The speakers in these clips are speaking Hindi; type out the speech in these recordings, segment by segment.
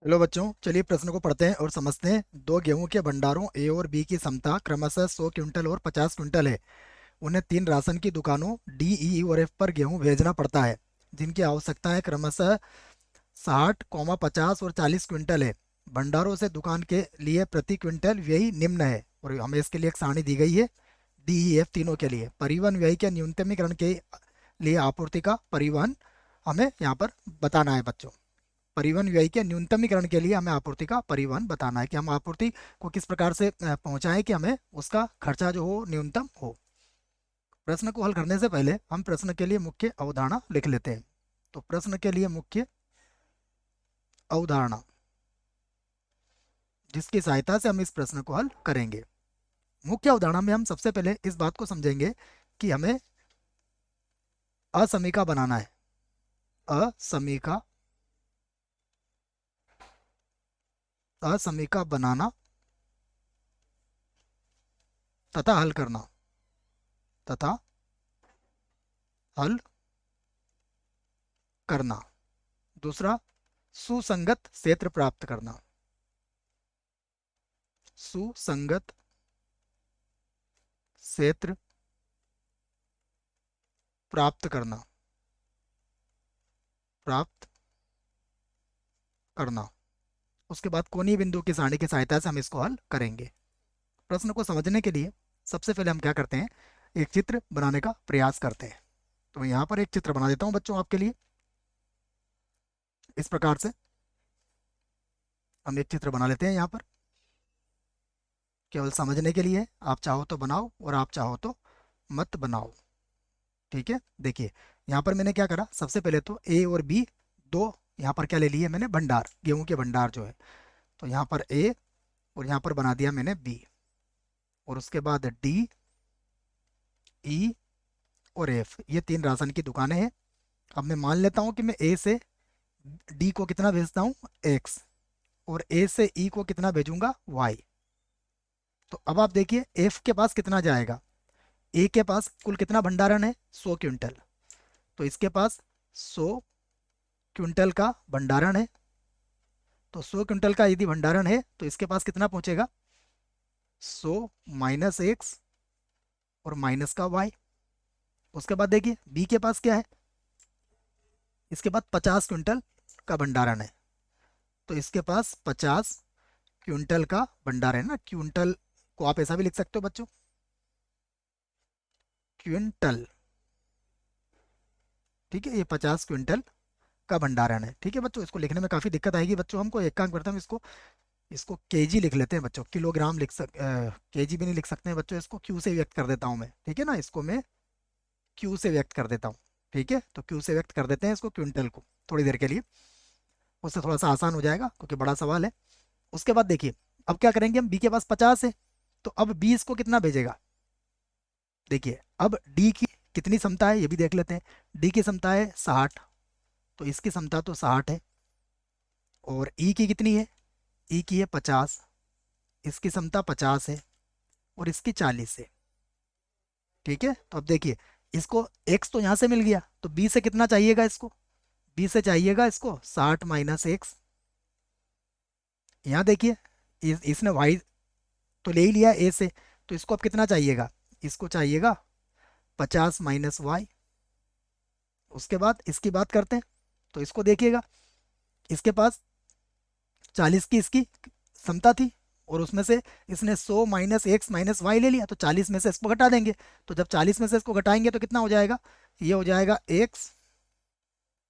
हेलो बच्चों, चलिए प्रश्न को पढ़ते हैं और समझते हैं। दो गेहूं के भंडारों ए और बी की क्षमता क्रमशः 100 क्विंटल और 50 क्विंटल है। उन्हें तीन राशन की दुकानों डी, ई और एफ पर गेहूं भेजना पड़ता है, जिनकी आवश्यकताएं क्रमशः 60, 50 और 40 क्विंटल है। भंडारों से दुकान के लिए प्रति क्विंटल व्यय निम्न है, और हमें इसके लिए एक सारणी दी गई है। डी, ई, एफ तीनों के लिए परिवहन व्यय के न्यूनतमीकरण के लिए आपूर्ति का परिवहन हमें यहाँ पर बताना है बच्चों। परिवहन व्यय के न्यूनतमीकरण के लिए हमें आपूर्ति का परिवहन बताना है कि हम आपूर्ति को किस प्रकार से पहुंचाएं कि हमें उसका खर्चा जो हो न्यूनतम हो। प्रश्न को हल करने से पहले हम प्रश्न के लिए मुख्य अवधारणा लिख लेते हैं। तो प्रश्न के लिए मुख्य अवधारणा, जिसकी सहायता से हम इस प्रश्न को हल करेंगे। मुख्य अवधारणा में हम सबसे पहले इस बात को समझेंगे कि हमें असमीका बनाना है। असमीका, असमीका बनाना तथा हल करना, तथा हल करना। दूसरा, सुसंगत क्षेत्र प्राप्त करना। सुसंगत क्षेत्र प्राप्त करना, प्राप्त करना। उसके बाद कोणीय बिंदु की सारणी की सहायता से हम इसको हल करेंगे। प्रश्न को समझने के लिए सबसे पहले हम क्या करते हैं, एक चित्र बनाने का प्रयास करते हैं। तो मैं यहाँ पर एक चित्र बना देता हूँ बच्चों आपके लिए। इस प्रकार से हम एक चित्र बना लेते हैं यहाँ पर, केवल समझने के लिए। आप चाहो तो बनाओ और आप चाहो तो मत बनाओ। ठीक है, देखिए यहाँ पर मैंने क्या करा, सबसे पहले तो ए और बी दो यहाँ पर क्या ले लिए मैंने, भंडार, गेहूं के भंडार जो है। तो यहाँ पर ए और यहाँ पर बना दिया मैंने बी, और उसके बाद डी, ई और एफ, ये तीन राशन की दुकानें हैं। अब मैं मान लेता हूँ कि मैं ए से डी को कितना भेजता हूँ, एक्स, और ए से ई को कितना भेजूंगा, वाई। तो अब आप देखिए एफ के पास कितना जाएगा। ए के पास कुल कितना भंडारण है, 100 क्विंटल। तो इसके पास 100 क्विंटल का भंडारण है। तो 100 क्विंटल का यदि भंडारण है तो इसके पास कितना पहुंचेगा, 100 माइनस एक्स और माइनस का वाई। उसके बाद देखिए बी के पास क्या है, इसके पास 50 क्विंटल का भंडारण है। तो इसके पास 50 क्विंटल का भंडार है ना। क्विंटल को आप ऐसा भी लिख सकते हो बच्चों, क्विंटल। ठीक है, ये 50 क्विंटल का भंडारण है। ठीक है बच्चों, इसको लिखने में काफ़ी दिक्कत आएगी बच्चों हमको। एक काम करता हूँ, इसको इसको केजी लिख लेते हैं बच्चों, किलोग्राम लिख सक केजी भी नहीं लिख सकते हैं बच्चों, इसको क्यू से व्यक्त कर देता हूँ मैं। ठीक है ना, इसको मैं क्यू से व्यक्त कर देता हूँ। ठीक है, तो क्यू से व्यक्त कर देते हैं इसको, क्विंटल को, थोड़ी देर के लिए। उससे थोड़ा सा आसान हो जाएगा क्योंकि बड़ा सवाल है। उसके बाद देखिए अब क्या करेंगे, हम बी के पास 50 है, तो अब बी इसको कितना भेजेगा। देखिए अब डी की कितनी क्षमता है ये भी देख लेते हैं। डी की क्षमता है 60, तो इसकी क्षमता तो 60 है। और ई की कितनी है, ई की है 50, इसकी क्षमता 50 है, और इसकी 40 है। ठीक है, तो अब देखिए इसको एक्स तो यहाँ से मिल गया, तो बी से कितना चाहिएगा इसको, बी से चाहिएगा इसको 60 माइनस एक्स। यहाँ देखिए इसने वाई तो ले ही लिया ए से, तो इसको अब कितना चाहिएगा, इसको चाहिएगा 50 माइनस वाई। उसके बाद इसकी बात करते हैं, तो इसको देखिएगा, इसके पास 40 की इसकी क्षमता थी, और उसमें से इसने 100 माइनस एक्स माइनस वाई ले लिया, तो 40 में से इसको घटा देंगे। तो जब 40 में से इसको घटाएंगे तो कितना हो जाएगा, ये हो जाएगा एक्स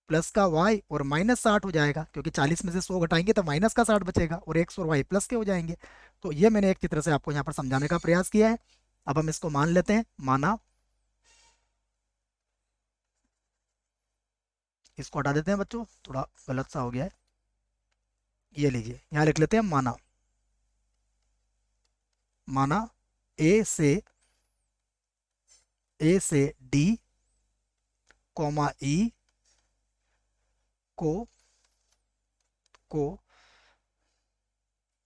प्लस का वाई और माइनस 60 हो जाएगा, क्योंकि 40 में से 100 घटाएंगे तो माइनस का 60 बचेगा, और एक्स और वाई प्लस के हो जाएंगे। तो ये मैंने एक चित्र से आपको यहाँ पर समझाने का प्रयास किया है। अब हम इसको मान लेते हैं, माना। इसको हटा देते हैं बच्चों, थोड़ा गलत सा हो गया है। ये लीजिए यहाँ लिख लेते हैं माना। माना ए से डी कॉमा ई को को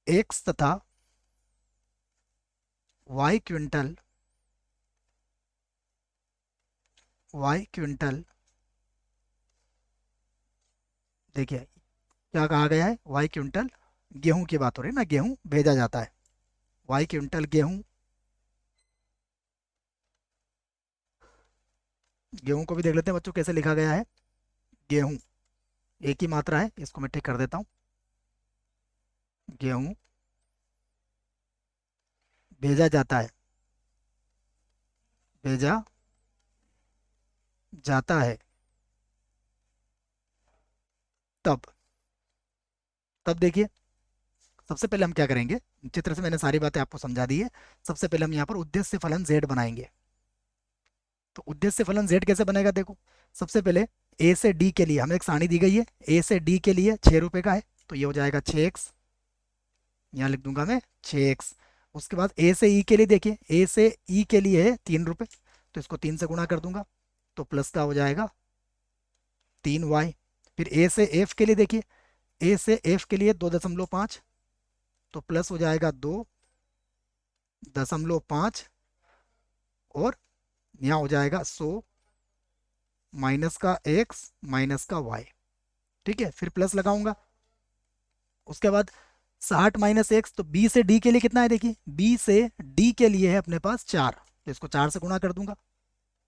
एक्स तथा वाई क्विंटल, वाई क्विंटल, देखिए क्या कहा गया है, वाई क्विंटल गेहूं की बात हो रही है ना, गेहूं भेजा जाता है, वाई क्विंटल गेहूं। गेहूं को भी देख लेते हैं बच्चों कैसे लिखा गया है। गेहूं एक ही मात्रा है, इसको मैं ठीक कर देता हूँ। गेहूं भेजा जाता है, भेजा जाता है। तब तब देखिए, सबसे पहले हम क्या करेंगे, चित्र से मैंने सारी बातें आपको समझा दी है। सबसे पहले हम यहाँ पर उद्देश्य फलन z बनाएंगे। तो उद्देश्य फलन z कैसे बनेगा, देखो। सबसे पहले a से d के लिए हमें एक सारणी दी गई है, a से d के लिए 6 रुपए का है, तो ये हो जाएगा 6x। यहाँ लिख दूंगा मैं 6x। उसके बाद a से e के लिए देखिए, a से e के लिए है 3 रुपए, तो इसको 3 से गुणा कर दूंगा, तो प्लस का हो जाएगा 3y। फिर a से f के लिए देखिए, a से f के लिए 2.5, तो प्लस हो जाएगा 2.5, और यहाँ हो जाएगा 100 माइनस का x माइनस का y। ठीक है, फिर प्लस लगाऊंगा। उसके बाद 60 - x, तो b से d के लिए कितना है, देखिए b से d के लिए है अपने पास 4, तो इसको 4 से गुणा कर दूंगा,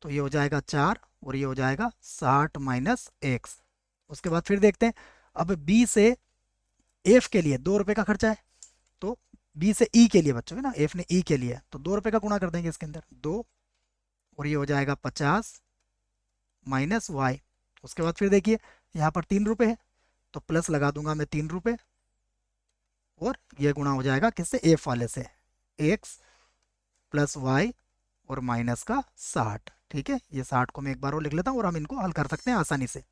तो ये हो जाएगा 4, और ये हो जाएगा 60 - x। उसके बाद फिर देखते हैं, अब b से f के लिए 2 रुपए का खर्चा है, तो b से e के लिए बच्चों है ना, f ने e के लिए, तो 2 रुपए का गुणा कर देंगे इसके अंदर 2, और ये हो जाएगा 50 माइनस वाई। उसके बाद फिर देखिए, यहाँ पर 3 रुपए है, तो प्लस लगा दूंगा मैं 3 रुपए, और ये गुणा हो जाएगा किससे, एफ वाले से, एक्स प्लस वाई और माइनस का 60। ठीक है, ये 60 को मैं एक बार और लिख लेता हूँ, और हम इनको हल कर सकते हैं आसानी से।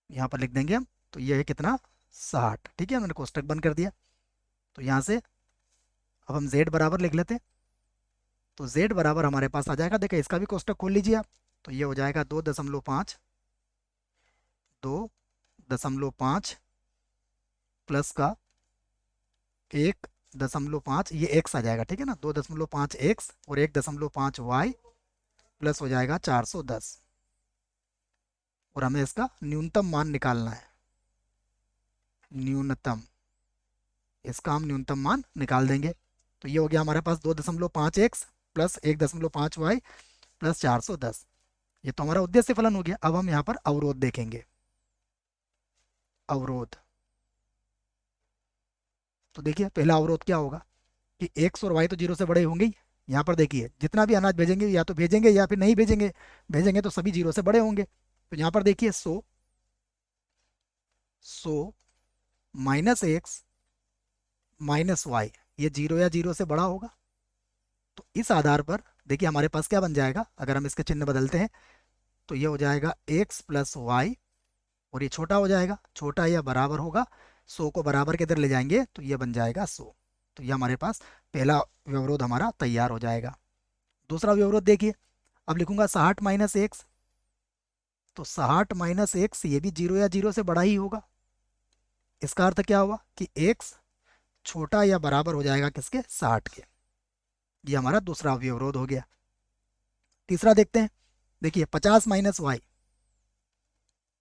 यहाँ पर लिख देंगे हम, तो ये है कितना, 60। ठीक है, मैंने कोष्टक बंद कर दिया। तो यहाँ से अब हम z बराबर लिख लेते हैं, तो z बराबर हमारे पास आ जाएगा, देखिए इसका भी कोष्टक खोल लीजिए आप, तो ये हो जाएगा 2.5, 2.5 प्लस का 1.5, ये x आ जाएगा। ठीक है ना, 2.5x और 1.5y प्लस हो जाएगा 410, और हमें इसका न्यूनतम मान निकालना है। न्यूनतम, इसका हम न्यूनतम मान निकाल देंगे, तो ये हो गया हमारे पास 2.5x प्लस 1.5y प्लस 410। ये तो हमारा उद्देश्य फलन हो गया। अब हम यहाँ पर अवरोध देखेंगे। अवरोध, तो देखिए पहला अवरोध क्या होगा कि एक्स और वाई तो जीरो से बड़े होंगे ही। यहाँ पर देखिए जितना भी अनाज भेजेंगे, या तो भेजेंगे या फिर नहीं भेजेंगे, भेजेंगे तो सभी जीरो से बड़े होंगे। तो यहाँ पर देखिए 100 माइनस एक्स माइनस वाई, ये जीरो या जीरो से बड़ा होगा। तो इस आधार पर देखिए हमारे पास क्या बन जाएगा, अगर हम इसके चिन्ह बदलते हैं, तो ये हो जाएगा एक्स प्लस वाई, और ये छोटा हो जाएगा, छोटा या बराबर होगा, 100 को बराबर के इधर ले जाएंगे तो ये बन जाएगा 100। तो ये हमारे पास पहला व्यवरोध हमारा तैयार हो जाएगा। दूसरा व्यवरोध देखिए, अब लिखूंगा 60 - x, तो 60 - x ये भी जीरो या जीरो से बड़ा ही होगा। इसका अर्थ क्या हुआ कि x छोटा या बराबर हो जाएगा किसके, 60 के। ये हमारा दूसरा व्यवरोध हो गया। तीसरा देखते हैं, देखिए 50 - y,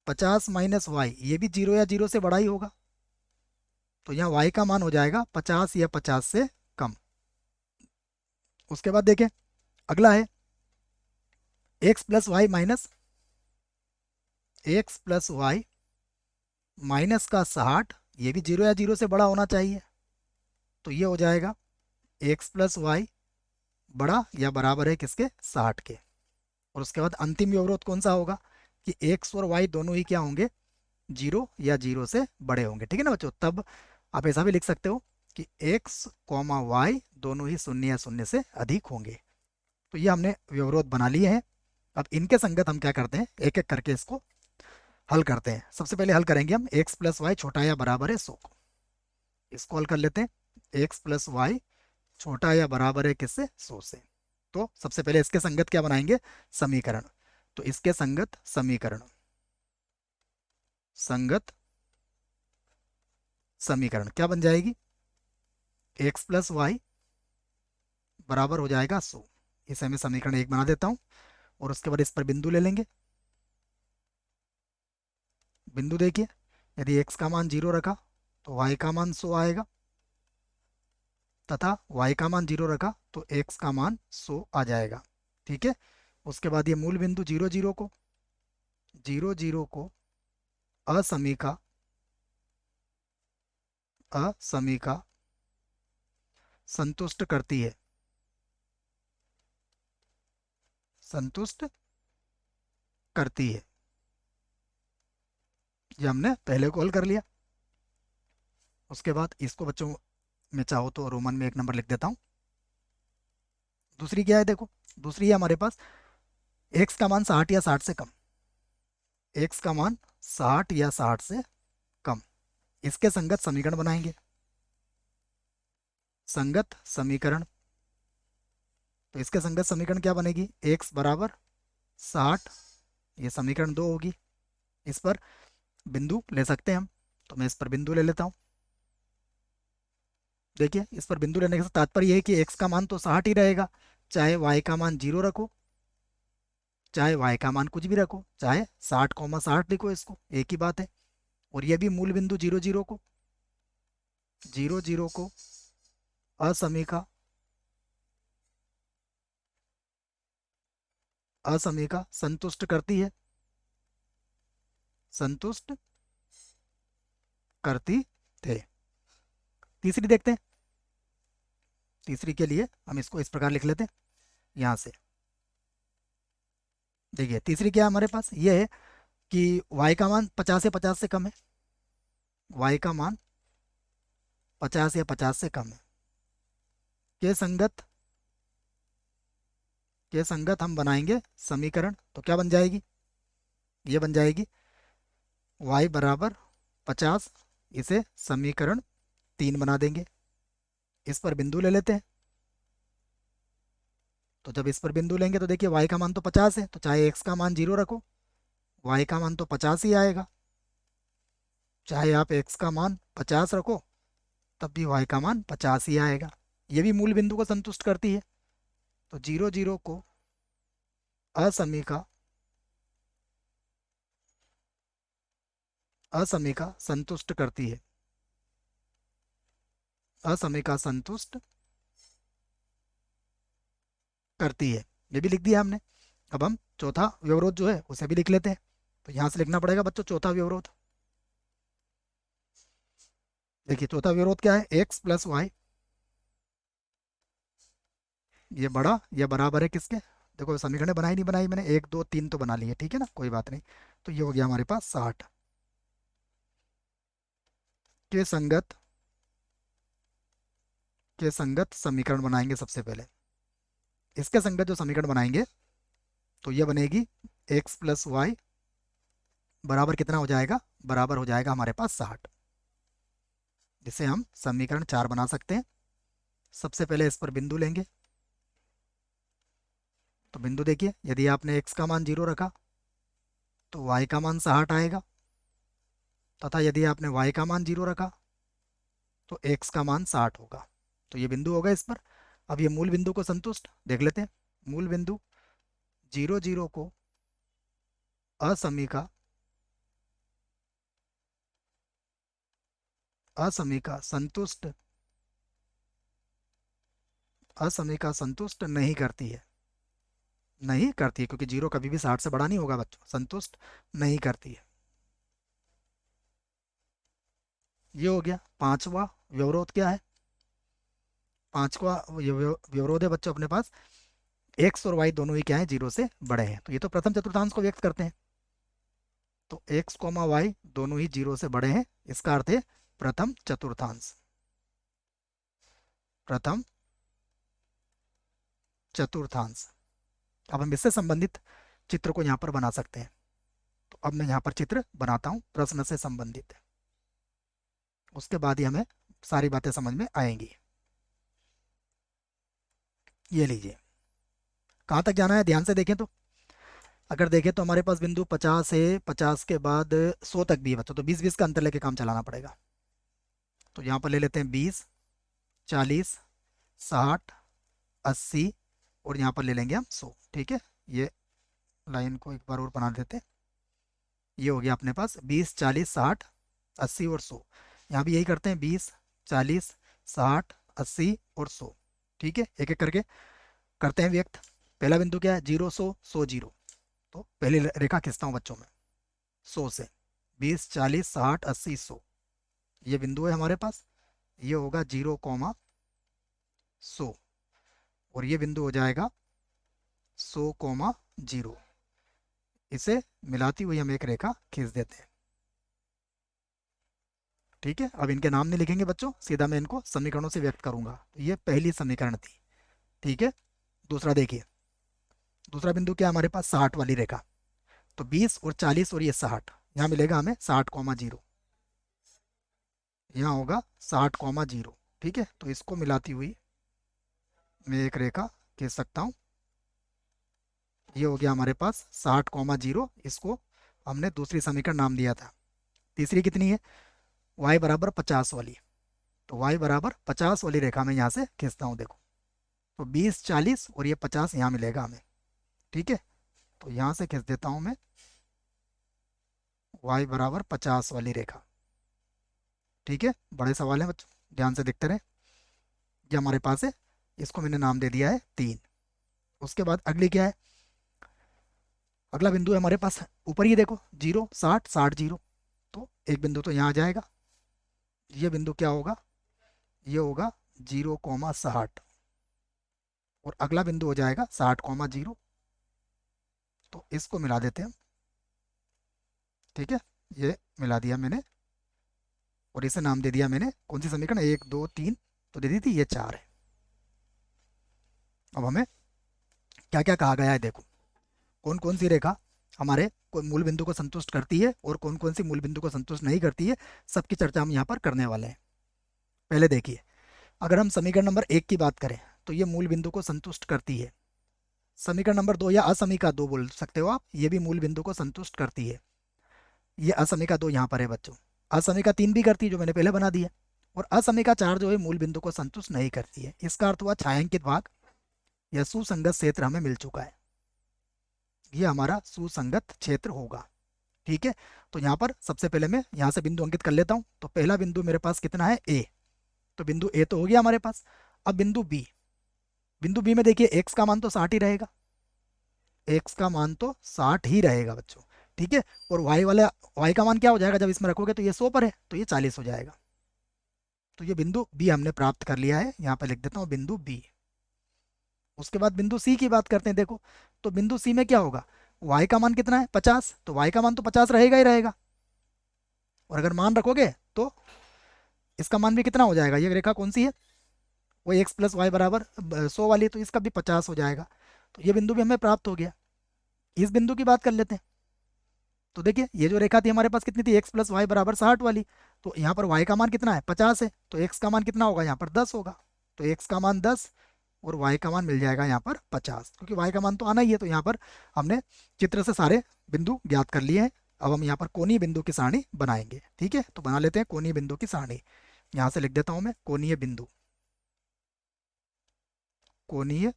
50 - y ये भी जीरो या जीरो से बड़ा ही होगा, तो यहाँ y का मान हो जाएगा 50 या 50 से कम। उसके बाद देखें, अगला है x plus Y minus, X plus Y minus का 60, ये भी जीरो या जीरो से बड़ा होना चाहिए, तो ये हो जाएगा एक्स प्लस वाई बड़ा या बराबर है किसके, 60 के। और उसके बाद अंतिम व्यवरोध कौन सा होगा कि एक्स और वाई दोनों ही क्या होंगे, जीरो या जीरो से बड़े होंगे। ठीक है ना बच्चों, तब आप ऐसा भी लिख सकते हो कि एक्स कॉमा वाई दोनों ही शून्य या शून्य से अधिक होंगे। तो ये हमने व्यवरोध बना लिए हैं। अब इनके संगत हम क्या करते हैं, एक एक करके इसको हल करते हैं। सबसे पहले हल करेंगे हम एक्स प्लस वाई छोटा या बराबर है 100 को, इसको हल कर लेते हैं। एक्स प्लस वाई छोटा या बराबर है किससे, 100 से। तो सबसे पहले इसके संगत क्या बनाएंगे, समीकरण। तो इसके संगत समीकरण, संगत समीकरण क्या बन जाएगी, एक्स प्लस वाई बराबर हो जाएगा 100। इसे मैं समीकरण 1 बना देता हूँ, और उसके बाद इस पर बिंदु ले लेंगे। बिंदु देखिए, यदि x का मान 0 रखा तो y का मान 100 आएगा, तथा y का मान 0 रखा तो x का मान 100 आ जाएगा। ठीक है। उसके बाद ये मूल बिंदु 0 0 को असमीका असमीका संतुष्ट करती है, संतुष्ट करती है। ये हमने पहले कॉल कर लिया। उसके बाद इसको बच्चों मैं चाहो तो रोमन में 1 नंबर लिख देता हूँ। दूसरी क्या है देखो, दूसरी है हमारे पास x का मान 60 या 60 से कम, x का मान 60 या 60 से कम। इसके संगत समीकरण बनाएंगे, संगत समीकरण। तो इसके संगत समीकरण क्या बनेगी, x बराबर 60, ये समीकरण 2 होगी। इस पर बिंदु ले सकते हैं हम, तो मैं इस पर बिंदु ले लेता हूँ। देखिए इस पर बिंदु लेने का तात्पर्य यह है कि x का मान तो 60 ही रहेगा, चाहे y का मान 0 रखो, चाहे y का मान कुछ भी रखो, चाहे 60,60 लिखो, इसको एक ही बात है। और ये भी मूल बिंदु 0 0 को असमीका असमीका संतुष्ट करती है, संतुष्ट करती थे। तीसरी देखते हैं। तीसरी के लिए हम इसको इस प्रकार लिख लेते हैं यहाँ से। देखिए तीसरी क्या है हमारे पास, ये है कि y का मान 50 या 50 से कम है, y का मान 50 या 50 से कम है। के संगत के संगत हम बनाएंगे समीकरण। तो क्या बन जाएगी, ये बन जाएगी y बराबर 50, इसे समीकरण 3 बना देंगे। इस पर बिंदु ले लेते हैं। तो जब इस पर बिंदु लेंगे तो देखिए y का मान तो 50 है, तो चाहे x का मान 0 रखो, y का मान तो 50 ही आएगा। चाहे आप x का मान 50 रखो, तब भी y का मान 50 ही आएगा। ये भी मूल बिंदु को संतुष्ट करती है। तो 0 0 को असमीका असमीका संतुष्ट करती है, असमीका संतुष्ट करती है। ये भी लिख दिया हमने। अब हम चौथा व्यवरोध जो है उसे भी लिख लेते हैं। तो यहाँ से लिखना पड़ेगा बच्चों चौथा व्यवरोध। देखिए चौथा व्यवरोध क्या है, एक्स प्लस वाई, ये बड़ा ये बराबर है किसके, देखो समीकरण बनाई नहीं बनाई मैंने, 1 2 3 तो बना लिए, ठीक है ना, कोई बात नहीं। तो ये हो गया हमारे पास 60 के संगत समीकरण बनाएंगे सबसे पहले। इसके संगत जो समीकरण बनाएंगे तो ये बनेगी एक्स प्लस वाई बराबर कितना हो जाएगा, बराबर हो जाएगा हमारे पास 60, जिसे हम समीकरण 4 बना सकते हैं। सबसे पहले इस पर बिंदु लेंगे। तो बिंदु देखिए, यदि आपने x का मान 0 रखा तो y का मान 60 आएगा, तथा यदि आपने y का मान 0 रखा तो x का मान 60 होगा। तो ये बिंदु होगा इस पर। अब ये मूल बिंदु को संतुष्ट देख लेते हैं। मूल बिंदु 0 0 को असमीका असमीका संतुष्ट असमीका संतुष्ट नहीं करती है, नहीं करती है, क्योंकि 0 कभी भी 60 से बड़ा नहीं होगा बच्चों, संतुष्ट नहीं करती है। ये हो गया पांचवा व्यवरोध। क्या है पांचवा व्यवरोध है बच्चों अपने पास, एक्स और वाई दोनों ही क्या है, 0 से बड़े हैं। तो ये तो प्रथम चतुर्थांश को व्यक्त करते हैं। तो एक्स कॉमा वाई दोनों ही 0 से बड़े हैं, इसका अर्थ है प्रथम चतुर्थांश, प्रथम चतुर्थांश। अब हम इससे संबंधित चित्र को यहाँ पर बना सकते हैं। तो अब मैं यहाँ पर चित्र बनाता हूँ प्रश्न से संबंधित, उसके बाद ही हमें सारी बातें समझ में आएंगी। ये लीजिए, कहाँ तक जाना है ध्यान से देखें। तो अगर देखें तो हमारे पास बिंदु 50 है, 50 के बाद 100 तक भी है बच्चों, तो 20 20 का अंतर लेके काम चलाना पड़ेगा। तो यहाँ पर ले लेते हैं 20 40 60 80, और यहाँ पर ले लेंगे हम 100। ठीक है, ये लाइन को एक बार और बना देते हैं। ये हो गया अपने पास 20 40 60 80 और 100। यहाँ भी यही करते हैं, 20, 40, 60, 80 और 100। ठीक है, एक एक करके करते हैं व्यक्त। पहला बिंदु क्या है, 0, 100, 100, 0। तो पहली रेखा खींचता हूँ बच्चों में 100 से, 20, 40, 60, 80, 100। ये बिंदु है हमारे पास, ये होगा 0, 100। और ये बिंदु हो जाएगा 100, 0। इसे मिलाती हुई हम एक रेखा खींच देते हैं। ठीक है, अब इनके नाम नहीं लिखेंगे बच्चों, सीधा मैं इनको समीकरणों से व्यक्त करूंगा। तो ये पहली समीकरण थी। ठीक है, दूसरा देखिए, दूसरा बिंदु क्या है हमारे पास, 60 वाली रेखा। तो 20 और 40 और ये 60, यहाँ मिलेगा हमें 60, 0। यहाँ होगा 60, 0। ठीक है, तो इसको मिलाती हुई मैं एक रेखा खींच सकता हूँ। ये हो गया हमारे पास 60, 0। इसको हमने दूसरी समीकरण नाम दिया था। तीसरी कितनी है, y बराबर 50 वाली। तो y बराबर 50 वाली रेखा मैं यहाँ से खींचता हूँ, देखो। तो 20, 40 और ये 50 यहाँ मिलेगा हमें। ठीक है, तो यहाँ से खींच देता हूँ मैं y बराबर 50 वाली रेखा। ठीक है, बड़े सवाल हैं बच्चों, ध्यान से देखते रहे। ये हमारे पास है, इसको मैंने नाम दे दिया है 3। उसके बाद अगली क्या है, अगला बिंदु है हमारे पास ऊपर ही देखो, 0, 60, 60, 0। तो एक बिंदु तो यहाँ आ जाएगा। ये बिंदु क्या होगा, ये होगा 0, 60। और अगला बिंदु हो जाएगा 60, 0। तो इसको मिला देते हैं। ठीक है, ये मिला दिया मैंने, और इसे नाम दे दिया मैंने, कौन सी समीकरण, 1, 2, 3 तो दे दी थी, ये 4 है। अब हमें क्या क्या कहा गया है देखो, कौन कौन सी रेखा हमारे मूल बिंदु को संतुष्ट करती है और कौन कौन सी मूल बिंदु को संतुष्ट नहीं करती है, सबकी चर्चा हम यहाँ पर करने वाले हैं। पहले देखिए, अगर हम समीकरण नंबर 1 की बात करें तो ये मूल बिंदु को संतुष्ट करती है। समीकरण नंबर 2 या असमीका 2 बोल सकते हो आप, ये भी मूल बिंदु को संतुष्ट करती है। ये असमीका 2 यहाँ पर है बच्चों। असमीका 3 भी करती है, जो मैंने पहले बना दिया। और असमीका 4 जो है मूल बिंदु को संतुष्ट नहीं करती है। इसका अर्थ हुआ छायांकित भाग या सुसंगत क्षेत्र हमें मिल चुका है। ये हमारा सुसंगत क्षेत्र होगा। ठीक है, तो यहाँ पर सबसे पहले मैं यहाँ से बिंदु अंकित कर लेता हूँ। तो पहला बिंदु मेरे पास कितना है, ए। तो बिंदु ए तो हो गया हमारे पास। अब बिंदु बी, बिंदु बी में देखिए एक्स का मान तो 60 ही रहेगा, एक्स का मान तो 60 ही रहेगा बच्चों। ठीक है, और वाई वाला, वाई का मान क्या हो जाएगा, जब इसमें रखोगे तो ये 100 पर है, तो ये 40 हो जाएगा। तो ये बिंदु बी हमने प्राप्त कर लिया है, यहाँ पर लिख देता हूँ बिंदु बी। उसके बाद बिंदु सी की बात करते हैं, देखो। तो बिंदु सी में क्या होगा, वाई का मान कितना है, 50। तो वाई का मान तो 50 रहेगा ही रहेगा। और अगर मान रखोगे तो इसका मान भी कितना हो जाएगा, ये रेखा कौन सी है, वो एक्स प्लस वाई बराबर 100 वाली, तो इसका भी 50 हो जाएगा। तो ये बिंदु भी हमें प्राप्त हो गया। इस बिंदु की बात कर लेते हैं। तो देखिए, ये जो रेखा थी हमारे पास कितनी थी, एक्स प्लस वाई बराबर 60 वाली। तो यहाँ पर वाई का मान कितना है, 50 है। तो एक्स का मान कितना होगा, यहाँ पर 10 होगा। तो एक्स का मान 10 और वाई का मान मिल जाएगा यहाँ पर 50, क्योंकि वाई का मान तो आना ही है। तो यहाँ पर हमने चित्र से सारे बिंदु ज्ञात कर लिए हैं। अब हम यहाँ पर कोणीय बिंदु की सारणी बनाएंगे। ठीक है, तो बना लेते हैं कोणीय बिंदु की सारणी। यहाँ से लिख देता हूँ मैं कोणीय बिंदु, कोणीय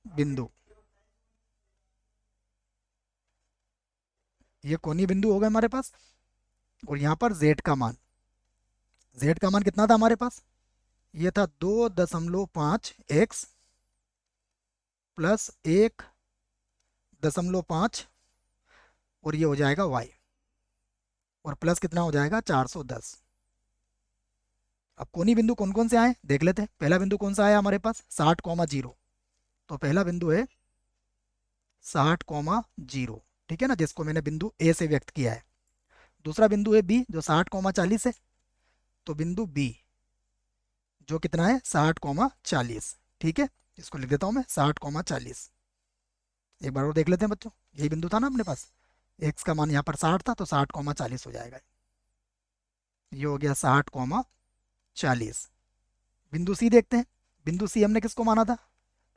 बिंदु। ये कोणीय बिंदु हो गए हमारे पास। और यहाँ पर जेड का मान, जेड का मान कितना था हमारे पास, ये था 2.5 एक्स प्लस 1.5, और ये हो जाएगा वाई, और प्लस कितना हो जाएगा 410। अब कोनी बिंदु कौन कौन से आए देख लेते हैं। पहला बिंदु कौन सा आया हमारे पास, 60, 0। तो पहला बिंदु है 60, 0। ठीक है ना, जिसको मैंने बिंदु ए से व्यक्त किया है। दूसरा बिंदु है बी, जो 60, 40 है। तो बिंदु बी जो कितना है, 60, 40। ठीक है, इसको लिख देता हूँ मैं 60, 40। एक बार और देख लेते हैं बच्चों, यही बिंदु था ना अपने पास, एक्स का मान यहाँ पर 60 था, तो 60, 40 हो जाएगा। ये हो गया 60, 40। बिंदु सी देखते हैं। बिंदु सी हमने किसको माना था,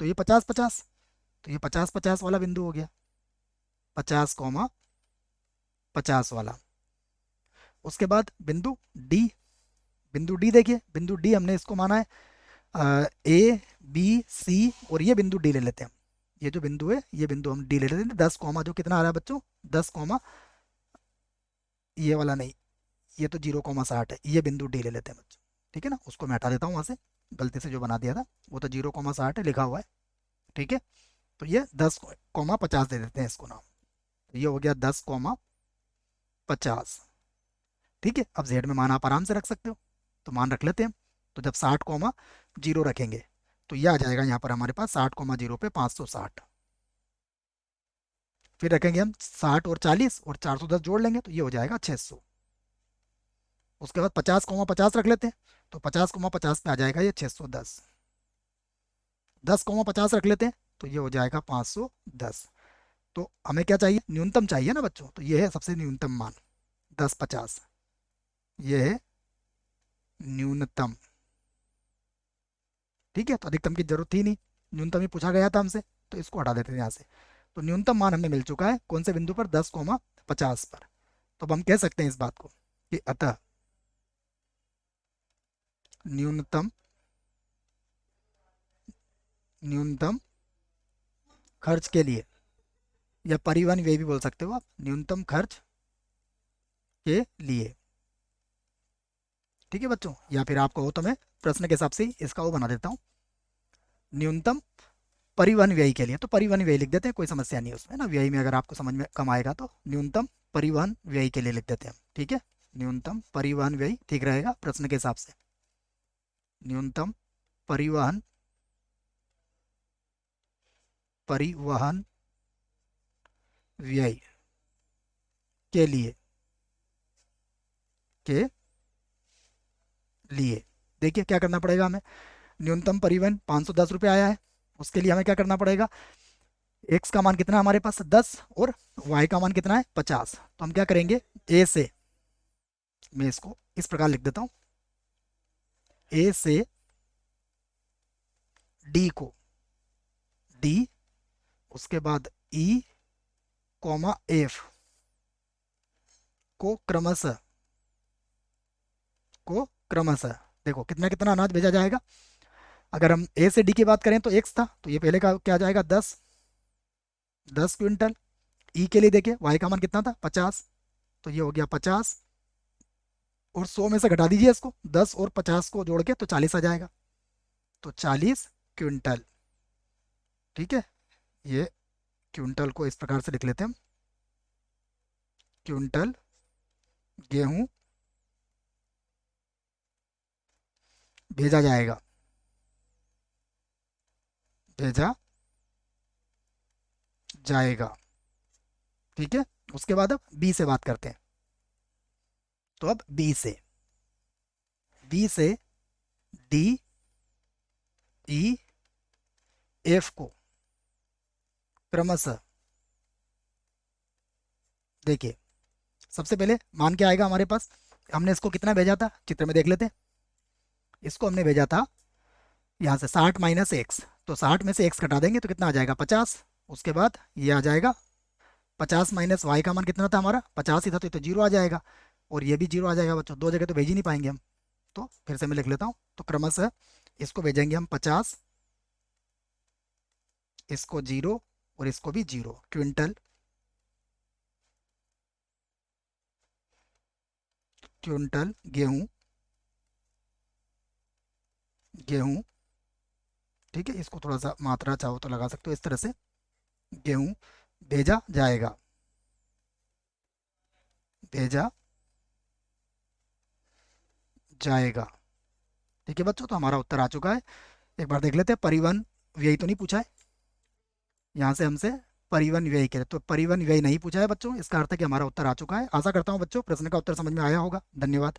तो ये 50, 50। तो ये 50, 50 वाला बिंदु हो गया, 50, 50 वाला। उसके बाद बिंदु डी, बिंदु डी देखिए, बिंदु डी हमने इसको माना है ए बी सी, और ये बिंदु डी ले लेते हैं। ये जो बिंदु है, ये बिंदु हम डी ले लेते हैं। 10 कॉमा जो कितना आ रहा है बच्चों, 10 कॉमा, ये वाला नहीं, ये तो 0,60 है, ये बिंदु डी ले लेते हैं बच्चों। ठीक है ना, उसको मैं हटा देता हूँ वहाँ से, गलती से जो बना दिया था, वो तो 0,60 है लिखा हुआ है। ठीक है, तो ये 10,50 दे देते हैं इसको नाम। तो ये हो गया 10,50। ठीक है, अब जेड में मान आप आराम से रख सकते हो, तो मान रख लेते हैं। तो जब 60,0 रखेंगे तो ये आ जाएगा यहाँ पर हमारे पास 60,0 पे 560। फिर रखेंगे हम 60 और 40 और 410 जोड़ लेंगे तो ये हो जाएगा 600। उसके बाद 50,50 रख लेते हैं, तो 50,50 पे आ जाएगा ये 610। 10,50 रख लेते हैं तो ये हो जाएगा 510। तो हमें क्या चाहिए, न्यूनतम चाहिए ना बच्चों, तो ये है सबसे न्यूनतम मान 10,50। ये है न्यूनतम। ठीक है, तो अधिकतम की जरूरत थी नहीं, न्यूनतम ही पूछा गया था हमसे, तो इसको हटा देते हैं यहाँ से। तो न्यूनतम मान हमें मिल चुका है कौन से बिंदु पर, 10,50 पर। तो अब हम कह सकते हैं इस बात को कि अतः न्यूनतम न्यूनतम खर्च के लिए, या परिवहन व्यय भी बोल सकते हो आप, न्यूनतम खर्च के लिए। ठीक है बच्चों, या फिर आपको हो तो मैं प्रश्न के हिसाब से ही इसका वो बना देता हूँ, न्यूनतम परिवहन व्यय के लिए। तो परिवहन व्यय लिख देते हैं, कोई समस्या नहीं है उसमें ना, व्यय में अगर आपको समझ में कम आएगा तो न्यूनतम परिवहन व्यय के लिए लिख देते हैं हम। ठीक है, न्यूनतम परिवहन व्यय ठीक रहेगा प्रश्न के हिसाब से। न्यूनतम परिवहन परिवहन व्यय के लिए के लिए देखिए क्या करना पड़ेगा हमें, न्यूनतम परिवहन 510 रुपये आया है, उसके लिए हमें क्या करना पड़ेगा, एक्स का मान कितना है हमारे पास 10 और वाई का मान कितना है 50। तो हम क्या करेंगे, ए से, मैं इसको इस प्रकार लिख देता हूँ, ए से डी को, डी, उसके बाद ई कॉमा एफ को क्रमशः, देखो कितना कितना अनाज भेजा जाएगा। अगर हम ए से डी की बात करें तो एक्स था, तो ये पहले का क्या आ जाएगा 10 क्विंटल। ई के लिए देखिए वाई का मान कितना था 50, तो ये हो गया 50, और 100 में से घटा दीजिए इसको, 10 और 50 को जोड़ के तो 40 आ जाएगा, तो 40 क्विंटल। ठीक है, ये क्विंटल को इस प्रकार से लिख लेते हैं हम, क्विंटल गेहूं भेजा जाएगा, भेजा जाएगा। ठीक है, उसके बाद अब बी से बात करते हैं। तो अब बी से डी ई एफ को क्रमशः, देखिए सबसे पहले मान क्या आएगा हमारे पास, हमने इसको कितना भेजा था चित्र में देख लेते हैं। इसको हमने भेजा था यहाँ से 60 माइनस एक्स, तो 60 में से एक्स घटा देंगे तो कितना आ जाएगा 50। उसके बाद ये आ जाएगा 50 माइनस वाई का मान कितना था हमारा 50 ही था, तो ये तो जीरो आ जाएगा, और ये भी जीरो आ जाएगा बच्चों, दो जगह तो भेज ही नहीं पाएंगे हम। तो फिर से मैं लिख लेता हूँ, तो क्रमशः इसको भेजेंगे हम 50, इसको जीरो और इसको भी जीरो, क्विंटल क्विंटल गेहूं गेहूं। ठीक है, इसको थोड़ा सा मात्रा चाहो तो लगा सकते हो इस तरह से, गेहूं भेजा जाएगा, भेजा जाएगा। ठीक है बच्चों, तो हमारा उत्तर आ चुका है। एक बार देख लेते हैं, परिवहन व्यय तो नहीं पूछा है यहाँ से हमसे, परिवहन व्यय के, तो परिवहन व्यय नहीं पूछा है बच्चों, इसका अर्थ है कि हमारा उत्तर आ चुका है। आशा करता हूँ बच्चों प्रश्न का उत्तर समझ में आया होगा। धन्यवाद।